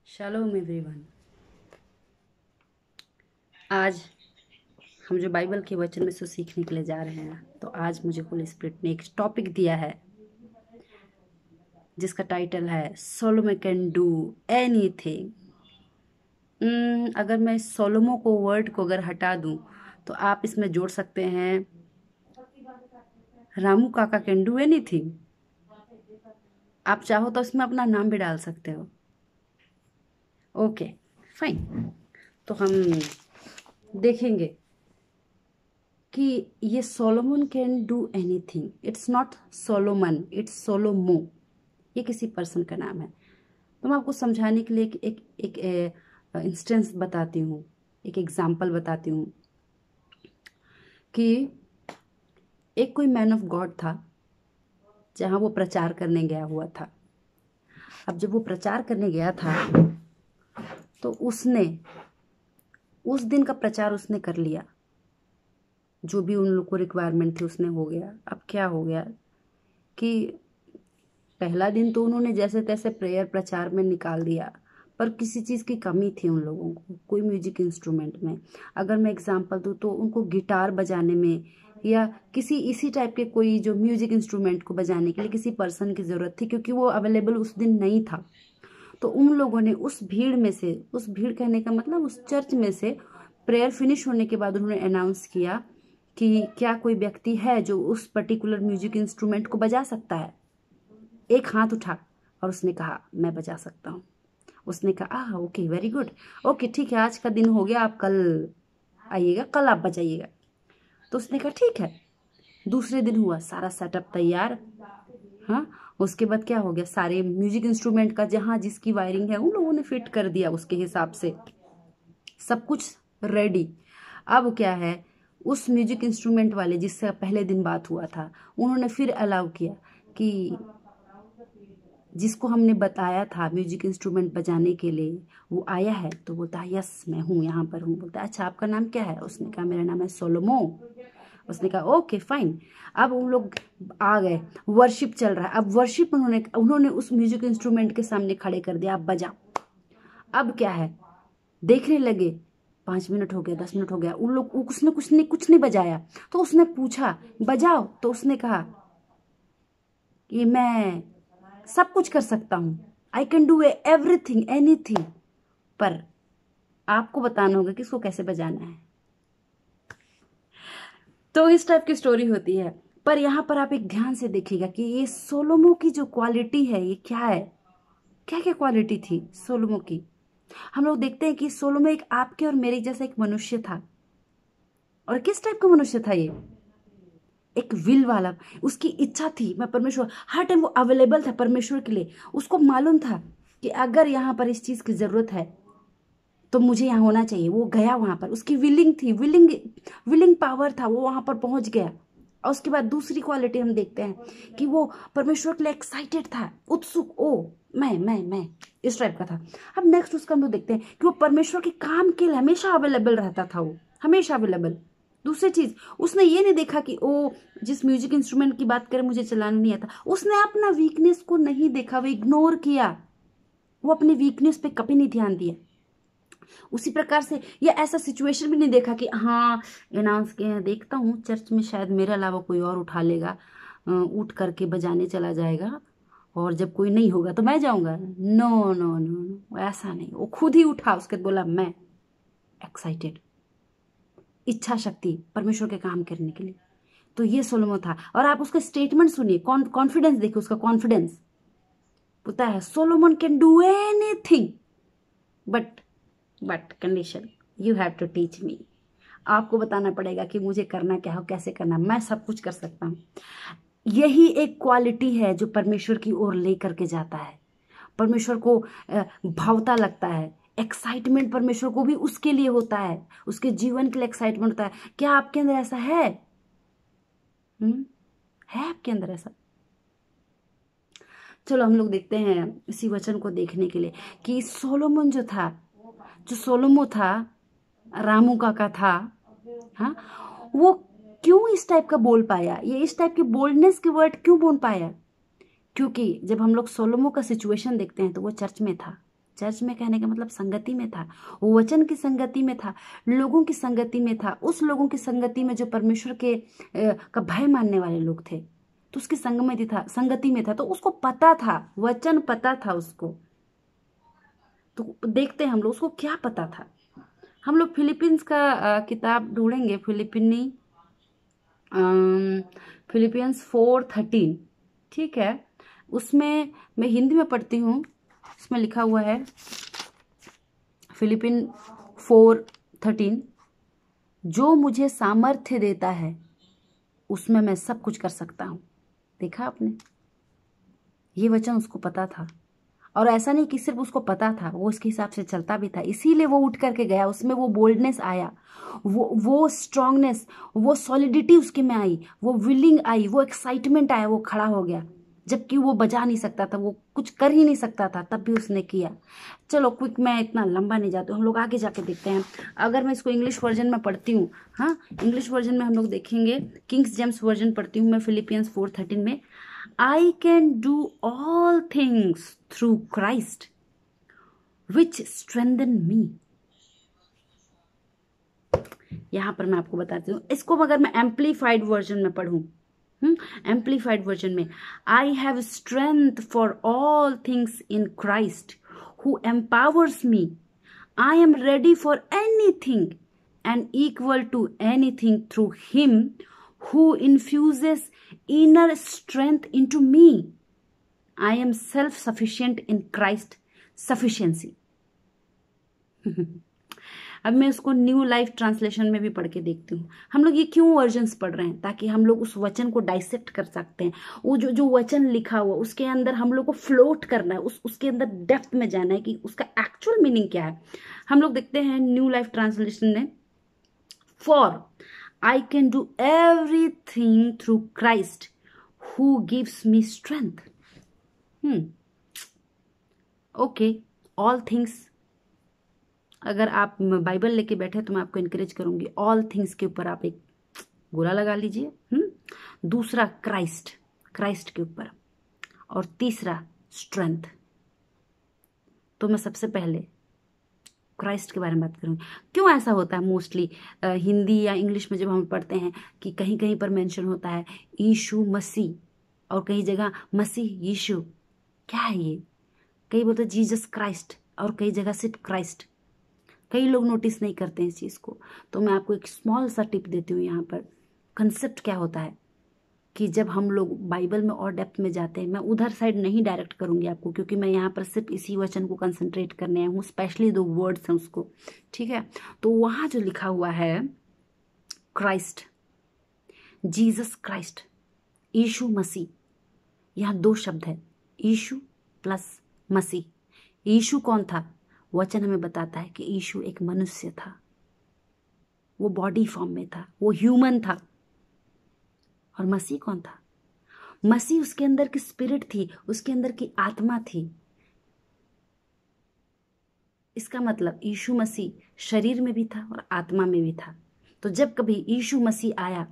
Shalom everyone. आज हम जो बाइबल के वचन में से सीखने के लिए जा रहे हैं, तो आज मुझे होली स्पिरिट ने एक टॉपिक दिया है जिसका टाइटल है सोलोमन कैन डू एनीथिंग। अगर मैं सोलोमो को वर्ड को अगर हटा दूं तो आप इसमें जोड़ सकते हैं रामू काका कैन डू एनीथिंग। आप चाहो तो इसमें अपना नाम भी डाल सकते हो। Okay, fine. तो हम देखेंगे कि ये Solomon can do anything. It's not Solomon, it's Solomo. ये किसी पर्सन का नाम है। तो मैं आपको समझाने के लिए एक इंस्टेंस बताती हूँ, एक एग्जाम्पल बताती हूँ कि एक कोई मैन ऑफ गॉड था जहाँ वो प्रचार करने गया हुआ था। अब जब वो प्रचार करने गया था तो उसने उस दिन का प्रचार उसने कर लिया, जो भी उन लोग को रिक्वायरमेंट थी उसने हो गया। अब क्या हो गया कि पहला दिन तो उन्होंने जैसे तैसे प्रेयर प्रचार में निकाल दिया, पर किसी चीज़ की कमी थी उन लोगों को, कोई म्यूजिक इंस्ट्रूमेंट में। अगर मैं एग्जांपल दूँ तो उनको गिटार बजाने में या किसी इसी टाइप के कोई जो म्यूजिक इंस्ट्रूमेंट को बजाने के लिए किसी पर्सन की ज़रूरत थी, क्योंकि वो अवेलेबल उस दिन नहीं था। तो उन लोगों ने उस भीड़ में से, उस भीड़ कहने का मतलब उस चर्च में से, प्रेयर फिनिश होने के बाद उन्होंने अनाउंस किया कि क्या कोई व्यक्ति है जो उस पर्टिकुलर म्यूजिक इंस्ट्रूमेंट को बजा सकता है। एक हाथ उठा और उसने कहा मैं बजा सकता हूँ। उसने कहा ओके, वेरी गुड, ओके ठीक है, आज का दिन हो गया, आप कल आइएगा, कल आप बजाइएगा। तो उसने कहा ठीक है। दूसरे दिन हुआ, सारा सेटअप तैयार। हाँ, उसके बाद क्या हो गया, सारे म्यूजिक इंस्ट्रूमेंट का जहाँ जिसकी वायरिंग है उन लोगों ने फिट कर दिया उसके हिसाब से, सब कुछ रेडी। अब क्या है, उस म्यूजिक इंस्ट्रूमेंट वाले जिससे पहले दिन बात हुआ था, उन्होंने फिर अलाउ किया कि जिसको हमने बताया था म्यूजिक इंस्ट्रूमेंट बजाने के लिए वो आया है। तो बोलता है यस मैं हूँ, यहाँ पर हूँ। बोलता है अच्छा आपका नाम क्या है? उसने कहा मेरा नाम है सोलोमो। उसने कहा ओके फाइन। अब उन लोग आ गए, वर्शिप चल रहा है। अब वर्शिप उन्होंने उस म्यूजिक इंस्ट्रूमेंट के सामने खड़े कर दिया, अब बजा। अब क्या है, देखने लगे, 5 मिनट हो गया, 10 मिनट हो गया, उन लोग उसने कुछ नहीं बजाया। तो उसने पूछा बजाओ, तो उसने कहा कि मैं सब कुछ कर सकता हूँ, आई कैन डू एवरीथिंग एनीथिंग, पर आपको बताना होगा कि इसको कैसे बजाना है। तो इस टाइप की स्टोरी होती है। पर यहाँ पर आप एक ध्यान से देखिएगा कि ये सोलोमो की जो क्वालिटी है ये क्या है, क्या क्या क्वालिटी थी सोलोमो की। हम लोग देखते हैं कि सोलोमो एक आपके और मेरे जैसा एक मनुष्य था। और किस टाइप का मनुष्य था ये? एक विल वाला। उसकी इच्छा थी, मैं परमेश्वर, हर टाइम वो अवेलेबल था परमेश्वर के लिए। उसको मालूम था कि अगर यहाँ पर इस चीज की जरूरत है तो मुझे यहाँ होना चाहिए। वो गया वहां पर, उसकी विलिंग थी, विलिंग पावर था, वो वहां पर पहुंच गया। और उसके बाद दूसरी क्वालिटी हम देखते हैं कि वो परमेश्वर के लिए एक्साइटेड था, उत्सुक। ओ मैं इस टाइप का था। अब नेक्स्ट उसका हम लोग देखते हैं कि वो परमेश्वर के काम के लिए हमेशा अवेलेबल रहता था, वो हमेशा अवेलेबल। दूसरी चीज, उसने ये नहीं देखा कि ओ जिस म्यूजिक इंस्ट्रूमेंट की बात करें मुझे चलाना नहीं आता। उसने अपना वीकनेस को नहीं देखा, वो इग्नोर किया, वो अपने वीकनेस पे कभी नहीं ध्यान दिया। उसी प्रकार से ये ऐसा सिचुएशन भी नहीं देखा कि हाँ अनाउंस किए हैं, देखता हूँ चर्च में शायद मेरे अलावा कोई और उठा लेगा, उठ करके बजाने चला जाएगा, और जब कोई नहीं होगा तो मैं जाऊंगा। नो नो नो नो, ऐसा नहीं। वो खुद ही उठा, उसके बाद बोला मैं एक्साइटेड, इच्छा शक्ति परमेश्वर के काम करने के लिए। तो ये सोलोमन था। और आप उसका स्टेटमेंट सुनिए, कॉन्फिडेंस देखिए, उसका कॉन्फिडेंस पता है, Solomon can do anything but condition, you have to teach me. आपको बताना पड़ेगा कि मुझे करना क्या हो, कैसे करना। मैं सब कुछ कर सकता हूँ। यही एक क्वालिटी है जो परमेश्वर की ओर लेकर के जाता है। परमेश्वर को भावता लगता है, एक्साइटमेंट परमेश्वर को भी उसके लिए होता है, उसके जीवन के लिए एक्साइटमेंट होता है। क्या आपके अंदर ऐसा है? है आपके अंदर ऐसा? चलो हम लोग देखते हैं इसी वचन को देखने के लिए कि सोलोमन जो था, जो सोलोमो था, रामू काका था, हाँ, वो क्यों इस टाइप का बोल पाया, ये इस टाइप के बोल्डनेस के वर्ड क्यों बोल पाया? क्योंकि जब हम लोग सोलोमो का सिचुएशन देखते हैं तो वो चर्च में था, चर्च में कहने का मतलब संगति में था, वचन की संगति में था, लोगों की संगति में था, उस लोगों की संगति में जो परमेश्वर के का भय मानने वाले लोग थे, तो उसकी संगति में था, तो उसको पता था, वचन पता था उसको। तो देखते हैं हम लोग उसको क्या पता था। हम लोग फिलीपींस का किताब ढूंढेंगे, फिलिपियंस 4:13, ठीक है। उसमें मैं हिंदी में पढ़ती हूँ, इसमें लिखा हुआ है फिलिपिन 4:13, जो मुझे सामर्थ्य देता है उसमें मैं सब कुछ कर सकता हूँ। देखा आपने, ये वचन उसको पता था, और ऐसा नहीं कि सिर्फ उसको पता था, वो इसके हिसाब से चलता भी था, इसीलिए वो उठ करके गया, उसमें वो बोल्डनेस आया, वो स्ट्रांगनेस, वो सॉलिडिटी उसके में आई, वो विलिंग आई, वो एक्साइटमेंट आया, वो खड़ा हो गया, जबकि वो बजा नहीं सकता था, वो कुछ कर ही नहीं सकता था, तब भी उसने किया। चलो क्विक, मैं इतना लंबा नहीं जाती हूँ, हम लोग आगे जाके देखते हैं। अगर मैं इसको इंग्लिश वर्जन में पढ़ती हूँ, हाँ, इंग्लिश वर्जन में हम लोग देखेंगे, किंग्स जेम्स वर्जन पढ़ती हूँ मैं फिलिपियंस 4:13 में। I can do all things through Christ, which strengthen me. यहां पर मैं आपको बताती हूँ, इसको अगर मैं एम्पलीफाइड वर्जन में पढ़ूं, एम्पलीफाइड वर्जन में, I have strength for all things in Christ who empowers me, I am ready for anything and equal to anything through him who infuses inner strength into me. I am self-sufficient in Christ sufficiency. अब मैं उसको new life translation में भी पढ़ के देखती हूँ। हम लोग ये क्यों वर्जन्स पढ़ रहे हैं? ताकि हम लोग उस वचन को डाइसेक्ट कर सकते हैं। वो जो वचन लिखा हुआ उसके अंदर हम लोग को फ्लोट करना है, उसके अंदर डेप्थ में जाना है कि उसका एक्चुअल मीनिंग क्या है। हम लोग देखते हैं न्यू लाइफ ट्रांसलेशन में, For I can do everything through Christ who gives me strength. Okay, all things. अगर आप बाइबल लेके बैठे तो मैं आपको इनकरेज करूंगी, ऑल थिंग्स के ऊपर आप एक गोला लगा लीजिए। दूसरा क्राइस्ट के ऊपर, और तीसरा स्ट्रेंथ। तो मैं सबसे पहले क्राइस्ट के बारे में बात करूंगी। क्यों ऐसा होता है मोस्टली हिंदी या इंग्लिश में जब हम पढ़ते हैं कि कहीं कहीं पर मेंशन होता है यीशु मसीह, और कई जगह मसीह यीशु। क्या है ये? कई बोलते हैं जीसस क्राइस्ट, और कई जगह सिर्फ क्राइस्ट। कई लोग नोटिस नहीं करते हैं इस चीज़ को। तो मैं आपको एक स्मॉल सा टिप देती हूँ यहाँ पर। कंसेप्ट क्या होता है कि जब हम लोग बाइबल में और डेप्थ में जाते हैं, मैं उधर साइड नहीं डायरेक्ट करूंगी आपको, क्योंकि मैं यहाँ पर सिर्फ इसी वचन को कंसंट्रेट करने आई हूँ, स्पेशली 2 वर्ड्स हैं उसको, ठीक है। तो वहाँ जो लिखा हुआ है क्राइस्ट, जीसस क्राइस्ट, यीशु मसीह, यहाँ 2 शब्द है, यीशु प्लस मसीह। यीशु कौन था? वचन हमें बताता है कि यीशु एक मनुष्य था, वो बॉडी फॉर्म में था, वो ह्यूमन था। और मसीह कौन था? मसीह उसके अंदर की स्पिरिट थी, उसके अंदर की आत्मा थी। इसका मतलब यीशु मसीह शरीर में भी था और आत्मा में भी था। तो जब कभी यीशु मसीह आया,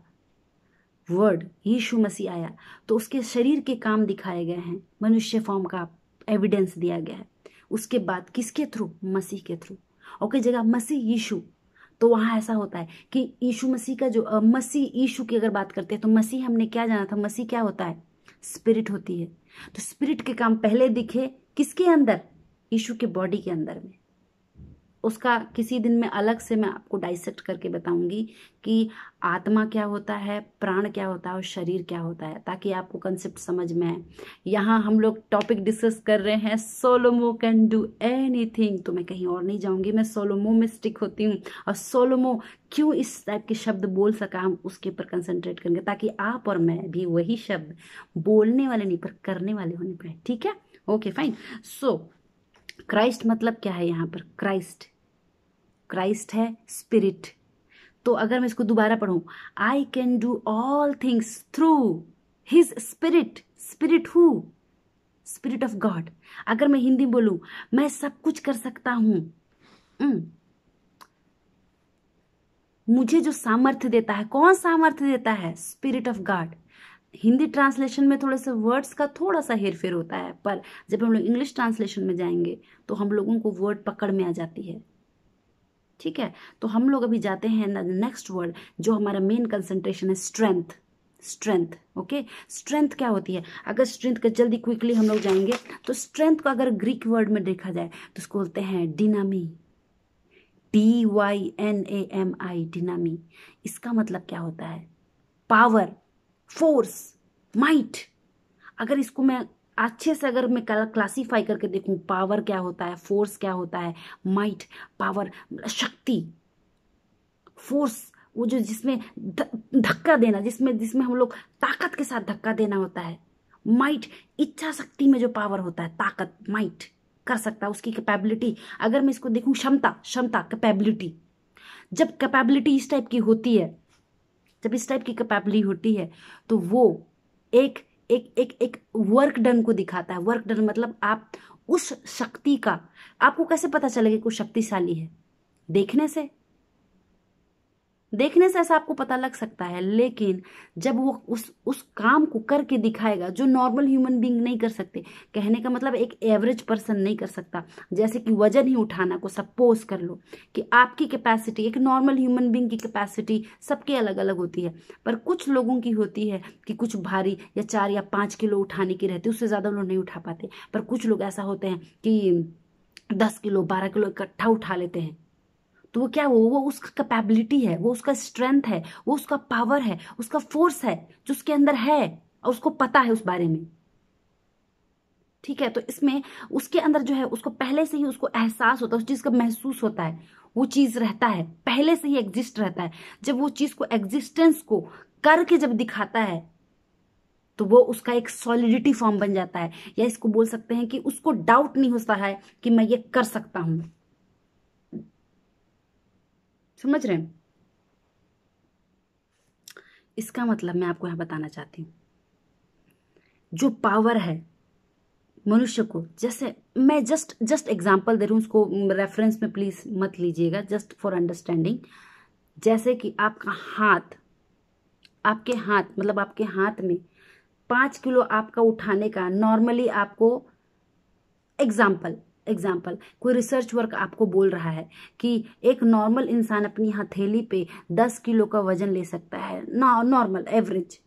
वर्ड यीशु मसीह आया, तो उसके शरीर के काम दिखाए गए हैं, मनुष्य फॉर्म का एविडेंस दिया गया है। उसके बाद किसके थ्रू? मसीह के थ्रू। और कई जगह मसीह यीशु, तो वहां ऐसा होता है कि यीशु मसीह का जो मसीह यीशु की अगर बात करते हैं तो मसीह हमने क्या जाना था? मसीह क्या होता है? स्पिरिट होती है। तो स्पिरिट के काम पहले दिखे किसके अंदर? यीशु के बॉडी के अंदर में। उसका किसी दिन में अलग से मैं आपको डाइसेक्ट करके बताऊंगी कि आत्मा क्या होता है, प्राण क्या होता है और शरीर क्या होता है, ताकि आपको कंसेप्ट समझ में आए। यहाँ हम लोग टॉपिक डिस्कस कर रहे हैं सोलोमो कैन डू एनीथिंग, तो मैं कहीं और नहीं जाऊंगी, मैं सोलोमो में स्टिक होती हूँ। और सोलोमो क्यों इस टाइप के शब्द बोल सका, हम उसके ऊपर कंसंट्रेट करेंगे, ताकि आप और मैं भी वही शब्द बोलने वाले नहीं पर करने वाले होने पाए। ठीक है, ओके फाइन। सो क्राइस्ट मतलब क्या है यहाँ पर? क्राइस्ट है स्पिरिट। तो अगर मैं इसको दोबारा पढ़ूं, आई can do all things through his spirit. Spirit who? Spirit of God. अगर मैं हिंदी बोलूं, मैं सब कुछ कर सकता हूं, मुझे जो सामर्थ्य देता है, कौन सामर्थ्य देता है? Spirit of God. Hindi translation में थोड़े से वर्ड्स का थोड़ा सा हेरफेर होता है, पर जब हम लोग इंग्लिश ट्रांसलेशन में जाएंगे तो हम लोगों को वर्ड पकड़ में आ जाती है। ठीक है, तो हम लोग अभी जाते हैं नेक्स्ट वर्ड, जो हमारा मेन कंसंट्रेशन है, स्ट्रेंथ। Strength, okay. स्ट्रेंथ क्या होती है? अगर स्ट्रेंथ का जल्दी क्विकली हम लोग जाएंगे तो स्ट्रेंथ को अगर ग्रीक वर्ड में देखा जाए तो उसको बोलते हैं डिनामी, DYNAMI, डिनामी। इसका मतलब क्या होता है? Power, force, might. अगर इसको मैं अच्छे से अगर मैं क्लासीफाई करके देखूं, पावर क्या होता है, फोर्स क्या होता है, माइट, पावर शक्ति, फोर्स वो जो जिसमें धक्का देना, जिसमें जिसमें हम लोग ताकत के साथ धक्का देना होता है। माइट इच्छा शक्ति में जो पावर होता है, ताकत, माइट कर सकता है, उसकी कैपेबिलिटी। अगर मैं इसको देखूं, क्षमता, क्षमता, कैपेबिलिटी। जब कैपेबिलिटी इस टाइप की होती है, जब इस टाइप की कैपेबिलिटी होती है तो वो एक एक एक एक वर्क डन को दिखाता है। वर्क डन मतलब आप उस शक्ति का, आपको कैसे पता चलेगा कि कोई शक्तिशाली है? देखने से, देखने से ऐसा आपको पता लग सकता है, लेकिन जब वो उस काम को करके दिखाएगा जो नॉर्मल ह्यूमन बीइंग नहीं कर सकते। कहने का मतलब एक एवरेज पर्सन नहीं कर सकता। जैसे कि वजन ही उठाना को सपोज कर लो कि आपकी कैपेसिटी, एक नॉर्मल ह्यूमन बीइंग की कैपेसिटी सबकी अलग अलग होती है, पर कुछ लोगों की होती है कि कुछ भारी या 4 या 5 किलो उठाने की रहती है, उससे ज्यादा लोग नहीं उठा पाते। पर कुछ लोग ऐसा होते हैं कि 10 किलो 12 किलो इकट्ठा उठा लेते हैं। तो वो क्या, वो उसका कैपेबिलिटी है, वो उसका स्ट्रेंथ है, वो उसका पावर है, उसका फोर्स है जो उसके अंदर है और उसको पता है उस बारे में। ठीक है, तो इसमें उसके अंदर जो है उसको पहले से ही उसको एहसास होता है, उस चीज का महसूस होता है, वो चीज रहता है, पहले से ही एग्जिस्ट रहता है। जब वो चीज को, एग्जिस्टेंस को करके जब दिखाता है तो वो उसका एक सॉलिडिटी फॉर्म बन जाता है, या इसको बोल सकते हैं कि उसको डाउट नहीं होता है कि मैं ये कर सकता हूं। समझ रहे हैं? इसका मतलब मैं आपको यहां बताना चाहती हूं, जो पावर है मनुष्य को, जैसे मैं जस्ट एग्जांपल दे रही हूं, उसको रेफरेंस में प्लीज मत लीजिएगा, जस्ट फॉर अंडरस्टैंडिंग। जैसे कि आपका हाथ, आपके हाथ मतलब आपके हाथ में 5 किलो आपका उठाने का नॉर्मली आपको, एग्जाम्पल एग्जाम्पल कोई रिसर्च वर्क आपको बोल रहा है कि एक नॉर्मल इंसान अपनी हथेली पे 10 किलो का वजन ले सकता है, नॉर्मल एवरेज।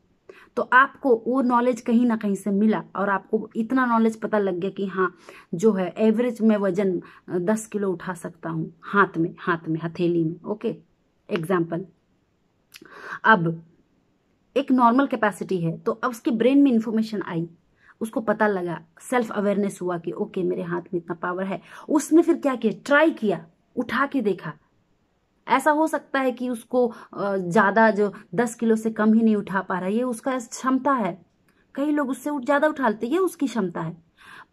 तो आपको वो नॉलेज कहीं ना कहीं से मिला और आपको इतना नॉलेज पता लग गया कि हाँ जो है एवरेज में वजन 10 किलो उठा सकता हूँ हाथ में हथेली में। Okay, example. अब एक नॉर्मल कैपेसिटी है, तो अब उसके ब्रेन में इंफॉर्मेशन आई, उसको पता लगा, सेल्फ अवेयरनेस हुआ कि ओके मेरे हाथ में इतना पावर है। उसने फिर क्या किया, ट्राई किया, उठा के देखा। ऐसा हो सकता है कि उसको ज्यादा, जो 10 किलो से कम ही नहीं उठा पा रहा है, ये उसका क्षमता है। कई लोग उससे ज्यादा उठा लेते, ये उसकी क्षमता है।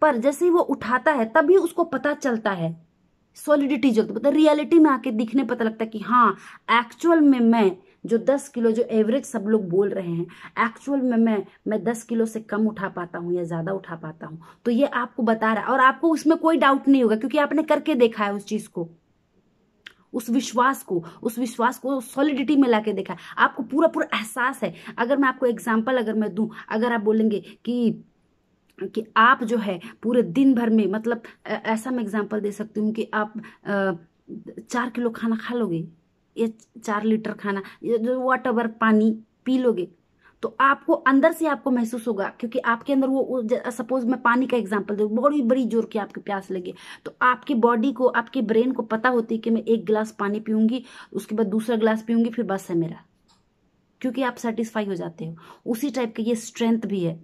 पर जैसे ही वो उठाता है तभी उसको पता चलता है, सॉलिडिटी जो मतलब रियलिटी में आके दिखने पता लगता है कि हाँ एक्चुअल में मैं जो 10 किलो, जो एवरेज सब लोग बोल रहे हैं, एक्चुअल में मैं 10 किलो से कम उठा पाता हूँ या ज्यादा उठा पाता हूँ। तो ये आपको बता रहा है और आपको उसमें कोई डाउट नहीं होगा क्योंकि आपने करके देखा है उस चीज को, उस विश्वास को सॉलिडिटी में लाके देखा है, आपको पूरा पूरा एहसास है। अगर मैं आपको एग्जाम्पल अगर मैं दूं, अगर आप बोलेंगे कि आप जो है पूरे दिन भर में, मतलब ऐसा मैं एग्जांपल दे सकती हूँ कि आप 4 किलो खाना खा लोगे, ये 4 लीटर खाना, ये वॉट एवर पानी पी लोगे, तो आपको अंदर से आपको महसूस होगा, क्योंकि आपके अंदर वो सपोज मैं पानी का एग्जांपल दूँ, बड़ी बड़ी जोर की आपकी प्यास लगे, तो आपकी बॉडी को, आपके ब्रेन को पता होती है कि मैं 1 गिलास पानी पीऊंगी, उसके बाद दूसरा गिलास पीऊंगी, फिर बस है मेरा, क्योंकि आप सेटिस्फाई हो जाते हो। उसी टाइप का ये स्ट्रेंथ भी है।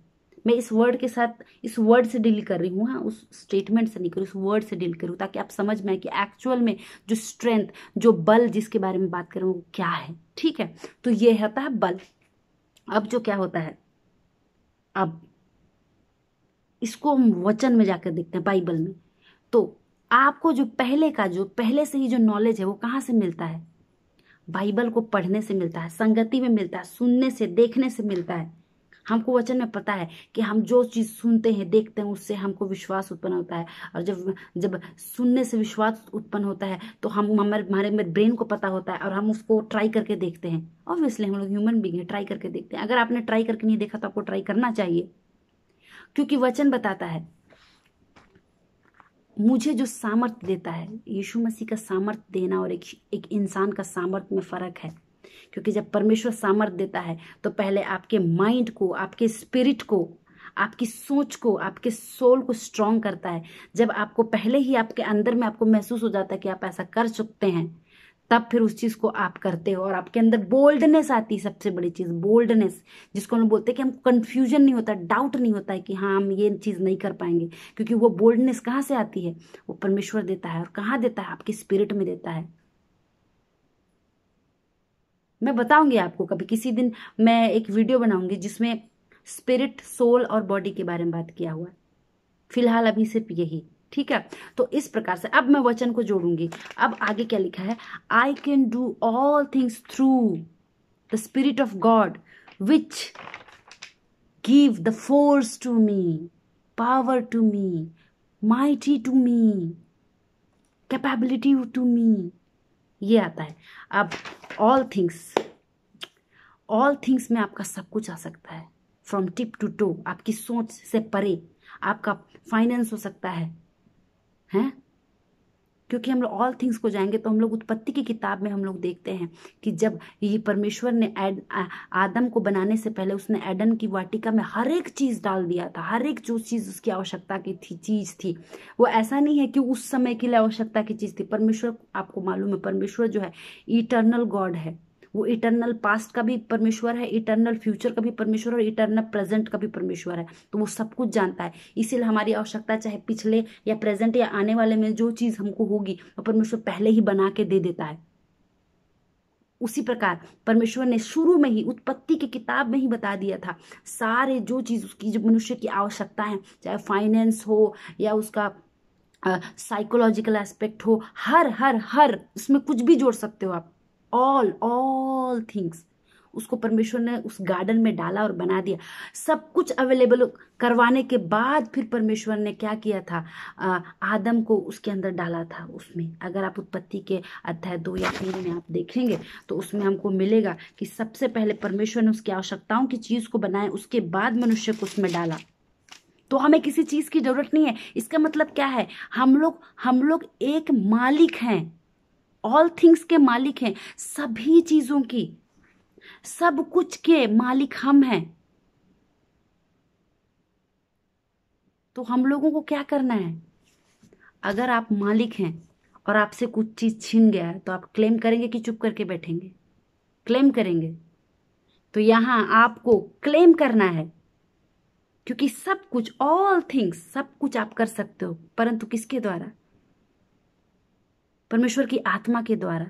मैं इस वर्ड के साथ, इस वर्ड से डील कर रही हूँ, हाँ उस स्टेटमेंट से नहीं कर रही, उस वर्ड से डील करूँ ताकि आप समझ में आए कि एक्चुअल में जो स्ट्रेंथ, जो बल जिसके बारे में बात कर रहे हैं वो क्या है। ठीक है, तो ये होता है बल। अब जो क्या होता है, अब इसको हम वचन में जाकर देखते हैं, बाइबल में। तो आपको जो पहले से ही जो नॉलेज है वो कहाँ से मिलता है? बाइबल को पढ़ने से मिलता है, संगति में मिलता है, सुनने से, देखने से मिलता है। हमको वचन में पता है कि हम जो चीज़ सुनते हैं देखते हैं उससे हमको विश्वास उत्पन्न होता है, और जब जब सुनने से विश्वास उत्पन्न होता है तो हम हमारे ब्रेन को पता होता है और हम उसको ट्राई करके देखते हैं। ऑब्वियसली हम लोग ह्यूमन बीइंग है, ट्राई करके देखते हैं। अगर आपने ट्राई करके नहीं देखा तो आपको ट्राई करना चाहिए, क्योंकि वचन बताता है मुझे जो सामर्थ्य देता है, यीशु मसीह का सामर्थ्य देना और एक इंसान का सामर्थ्य में फर्क है। क्योंकि जब परमेश्वर सामर्थ्य देता है तो पहले आपके माइंड को, आपके स्पिरिट को, आपकी सोच को, आपके सोल को स्ट्रांग करता है। जब आपको पहले ही आपके अंदर में आपको महसूस हो जाता है कि आप ऐसा कर सकते हैं, तब फिर उस चीज को आप करते हो और आपके अंदर बोल्डनेस आती है। सबसे बड़ी चीज बोल्डनेस, जिसको हम बोलते हैं कि हमको कंफ्यूजन नहीं होता, डाउट नहीं होता है कि हाँ हम ये चीज नहीं कर पाएंगे। क्योंकि वो बोल्डनेस कहाँ से आती है? वो परमेश्वर देता है। और कहाँ देता है? आपके स्पिरिट में देता है। मैं बताऊंगी आपको कभी किसी दिन, मैं एक वीडियो बनाऊंगी जिसमें स्पिरिट, सोल और बॉडी के बारे में बात किया हुआ है। फिलहाल अभी सिर्फ यही, ठीक है। तो इस प्रकार से अब मैं वचन को जोड़ूंगी। अब आगे क्या लिखा है? I can do all things through the spirit of God which give the force to me, power to me, mighty to me, capability to me, ये आता है। अब ऑल थिंग्स में आपका सब कुछ आ सकता है, फ्रॉम टिप टू टो। आपकी सोच से परे आपका फाइनेंस हो सकता है, हैं? क्योंकि हम लोग ऑल थिंग्स को जाएंगे तो हम लोग उत्पत्ति की किताब में हम लोग देखते हैं कि जब ये परमेश्वर ने आदम को बनाने से पहले उसने एडन की वाटिका में हर एक चीज डाल दिया था। हर एक जो चीज उसकी आवश्यकता की चीज थी, वो ऐसा नहीं है कि उस समय के लिए आवश्यकता की चीज थी। परमेश्वर, आपको मालूम है परमेश्वर जो है इटर्नल गॉड है। वो इटर्नल पास्ट का भी परमेश्वर है, इटर्नल फ्यूचर का भी परमेश्वर और इटर्नल प्रेजेंट का भी परमेश्वर है। तो वो सब कुछ जानता है। इसीलिए हमारी आवश्यकता चाहे पिछले या प्रेजेंट या आने वाले में जो चीज हमको होगी वो परमेश्वर पहले ही बना के दे देता है। उसी प्रकार परमेश्वर ने शुरू में ही उत्पत्ति की किताब में ही बता दिया था सारे जो चीज उसकी, जो मनुष्य की आवश्यकता है, चाहे फाइनेंस हो या उसका साइकोलॉजिकल एस्पेक्ट हो, हर उसमें कुछ भी जोड़ सकते हो आप। ऑल थिंग्स उसको परमेश्वर ने उस गार्डन में डाला और बना दिया। सब कुछ अवेलेबल करवाने के बाद फिर परमेश्वर ने क्या किया था? आदम को उसके अंदर डाला था उसमें। अगर आप उत्पत्ति के अध्याय 2 या 3 में आप देखेंगे तो उसमें हमको मिलेगा कि सबसे पहले परमेश्वर ने उसकी आवश्यकताओं की चीज को बनाया, उसके बाद मनुष्य को उसमें डाला। तो हमें किसी चीज की जरूरत नहीं है। इसका मतलब क्या है? हम लोग एक मालिक हैं, ऑल थिंग्स के मालिक हैं, सभी चीजों की, सब कुछ के मालिक हम हैं। तो हम लोगों को क्या करना है? अगर आप मालिक हैं और आपसे कुछ चीज छीन गया है तो आप क्लेम करेंगे कि चुप करके बैठेंगे? क्लेम करेंगे। तो यहां आपको क्लेम करना है, क्योंकि सब कुछ, ऑल थिंग्स, सब कुछ आप कर सकते हो, परंतु किसके द्वारा? परमेश्वर की आत्मा के द्वारा।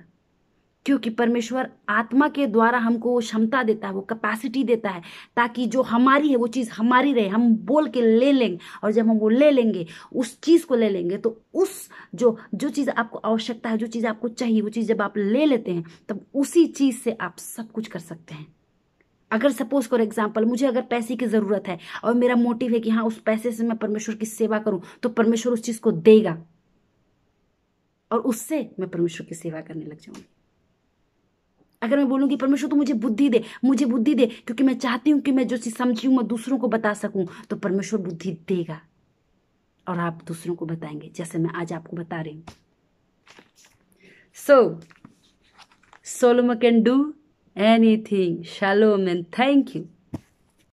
क्योंकि परमेश्वर आत्मा के द्वारा हमको वो क्षमता देता है, वो कैपेसिटी देता है, ताकि जो हमारी है वो चीज हमारी रहे। हम बोल के ले लेंगे, और जब हम वो ले लेंगे, उस चीज को ले लेंगे, तो उस जो चीज आपको आवश्यकता है, जो चीज आपको चाहिए, वो चीज जब आप ले लेते हैं तब उसी चीज से आप सब कुछ कर सकते हैं। अगर सपोज फॉर एग्जाम्पल मुझे अगर पैसे की जरूरत है और मेरा मोटिव है कि हाँ उस पैसे से मैं परमेश्वर की सेवा करूं, तो परमेश्वर उस चीज को देगा और उससे मैं परमेश्वर की सेवा करने लग जाऊंगी। अगर मैं बोलूंगी परमेश्वर तू मुझे बुद्धि दे, क्योंकि मैं चाहती हूं कि मैं जो चीज समझी हूं मैं दूसरों को बता सकूं, तो परमेश्वर बुद्धि देगा और आप दूसरों को बताएंगे, जैसे मैं आज आपको बता रही हूं। Solomon can do anything. Shalom and thank you.